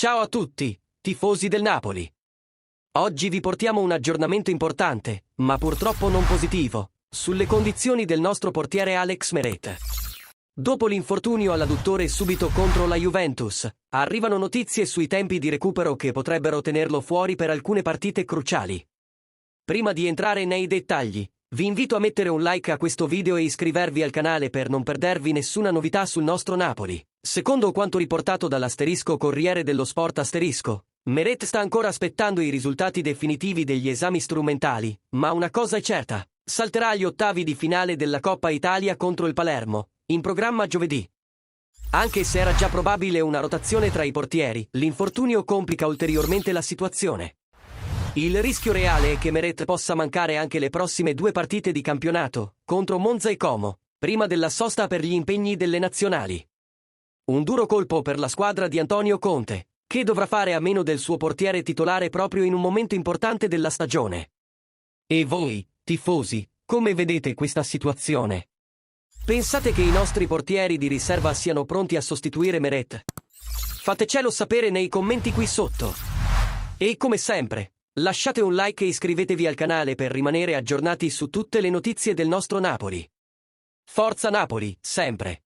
Ciao a tutti, tifosi del Napoli. Oggi vi portiamo un aggiornamento importante, ma purtroppo non positivo, sulle condizioni del nostro portiere Alex Meret. Dopo l'infortunio all'adduttore subito contro la Juventus, arrivano notizie sui tempi di recupero che potrebbero tenerlo fuori per alcune partite cruciali. Prima di entrare nei dettagli, vi invito a mettere un like a questo video e iscrivervi al canale per non perdervi nessuna novità sul nostro Napoli. Secondo quanto riportato dall'asterisco Corriere dello Sport asterisco, Meret sta ancora aspettando i risultati definitivi degli esami strumentali, ma una cosa è certa: salterà agli ottavi di finale della Coppa Italia contro il Palermo, in programma giovedì. Anche se era già probabile una rotazione tra i portieri, l'infortunio complica ulteriormente la situazione. Il rischio reale è che Meret possa mancare anche le prossime due partite di campionato, contro Monza e Como, prima della sosta per gli impegni delle nazionali. Un duro colpo per la squadra di Antonio Conte, che dovrà fare a meno del suo portiere titolare proprio in un momento importante della stagione. E voi, tifosi, come vedete questa situazione? Pensate che i nostri portieri di riserva siano pronti a sostituire Meret? Fatecelo sapere nei commenti qui sotto. E come sempre, lasciate un like e iscrivetevi al canale per rimanere aggiornati su tutte le notizie del nostro Napoli. Forza Napoli, sempre!